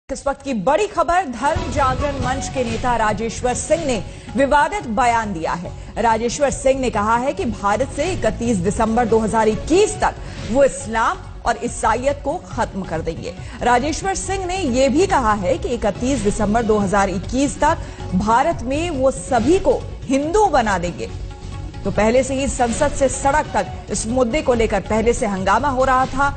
इस वक्त की बड़ी खबर, धर्म जागरण मंच के नेता राजेश्वर सिंह ने विवादित बयान दिया है। राजेश्वर सिंह ने कहा है कि भारत से 31 दिसंबर 2021 तक वो इस्लाम और ईसाईयत को खत्म कर देंगे। राजेश्वर सिंह ने यह भी कहा है कि 31 दिसंबर 2021 तक भारत में वो सभी को हिंदू बना देंगे। तो पहले से ही संसद से सड़क तक इस मुद्दे को लेकर पहले से हंगामा हो रहा था।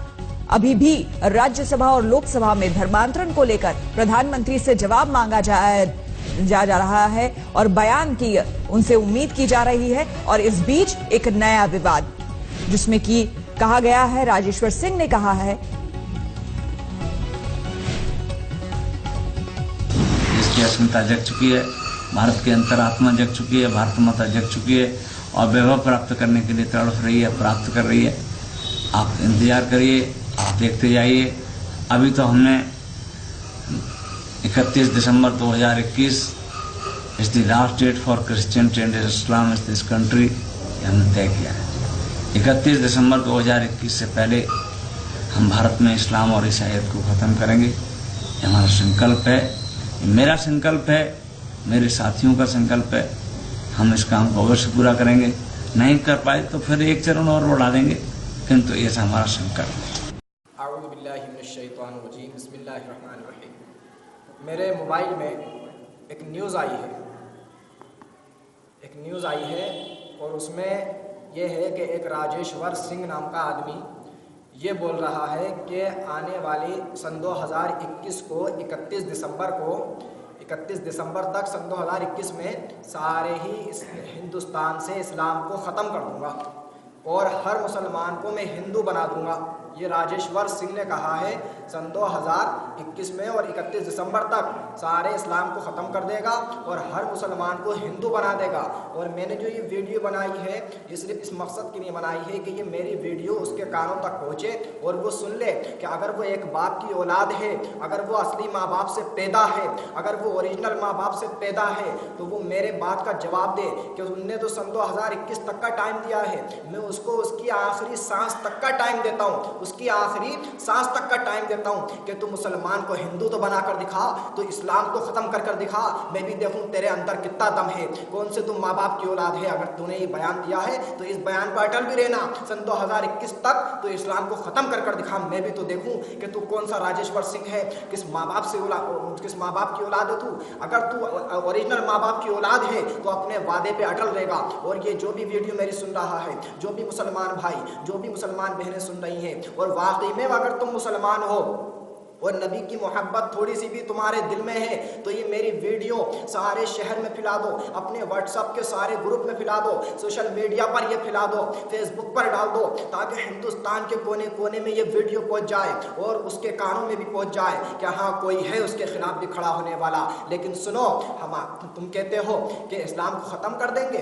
अभी भी राज्यसभा और लोकसभा में धर्मांतरण को लेकर प्रधानमंत्री से जवाब मांगा जा रहा है और बयान की उनसे उम्मीद की जा रही है। और इस बीच एक नया विवाद जिसमें कि कहा गया है, राजेश्वर सिंह ने कहा है, इसकी अस्मिता जग चुकी है, भारत की अंतरात्मा जग चुकी है, भारत माता जग चुकी है और वैभव प्राप्त करने के लिए तड़प रही है, प्राप्त कर रही है। आप इंतजार करिए, आप देखते जाइए। अभी तो हमने 31 December 2021 is the last date for Christian and Islam is this country, हमने तय किया है। 31 दिसंबर 2021 से पहले हम भारत में इस्लाम और ईसाईयत को ख़त्म करेंगे। ये हमारा संकल्प है, मेरा संकल्प है, मेरे साथियों का संकल्प है। हम इस काम को अवश्य पूरा करेंगे। नहीं कर पाए तो फिर एक चरण और बढ़ा देंगे, किंतु ये हमारा संकल्प है। मेरे मोबाइल में एक न्यूज़ आई है और उसमें यह है कि एक राजेश्वर सिंह नाम का आदमी ये बोल रहा है कि आने वाली सन 2021 को 31 दिसंबर तक सन 2021 में सारे ही इस हिंदुस्तान से इस्लाम को ख़त्म कर दूंगा और हर मुसलमान को मैं हिंदू बना दूंगा। ये राजेश्वर सिंह ने कहा है सन 2021 में और 31 दिसंबर तक सारे इस्लाम को ख़त्म कर देगा और हर मुसलमान को हिंदू बना देगा। और मैंने जो ये वीडियो बनाई है ये सिर्फ इस मकसद के लिए बनाई है कि ये मेरी वीडियो उसके कानों तक पहुँचे और वो सुन ले कि अगर वो एक बाप की औलाद है, अगर वो असली माँ बाप से पैदा है, अगर वो ओरिजिनल माँ बाप से पैदा है तो वो मेरे बात का जवाब दे कि उनने तो सन 2021 तक का टाइम दिया है, मैं उसको उसकी आखिरी सांस तक का टाइम देता हूँ, उसकी आखिरी सांस तक का टाइम देता हूँ कि तू मुसलमान को हिंदू तो बना कर दिखा, तो इस्लाम को ख़त्म कर दिखा, मैं भी देखूँ तेरे अंदर कितना दम है, कौन से तू माँ बाप की औलाद है। अगर तूने ये बयान दिया है तो इस बयान पर अटल भी रहना, सन 2021 तक तो इस्लाम को ख़त्म कर दिखा, मैं भी तो देखूँ कि तू कौन सा राजेश्वर सिंह है, किस माँ बाप की औलाद है तू। अगर तू ओरिजिनल माँ बाप की औलाद है तो अपने वादे पे अटल रहेगा। और ये जो भी वीडियो मेरी सुन रहा है, जो भी मुसलमान भाई, जो भी मुसलमान बहनें सुन रही हैं और वाकई में अगर तुम मुसलमान हो और नबी की मोहब्बत थोड़ी सी भी तुम्हारे दिल में है तो ये मेरी वीडियो सारे शहर में फैला दो, अपने व्हाट्सएप के सारे ग्रुप में फैला दो, सोशल मीडिया पर ये फैला दो, फेसबुक पर डाल दो, ताकि हिंदुस्तान के कोने कोने में ये वीडियो पहुंच जाए और उसके कानों में भी पहुंच जाए कि हाँ कोई है उसके खिलाफ भी खड़ा होने वाला। लेकिन सुनो, तुम कहते हो कि इस्लाम को ख़त्म कर देंगे।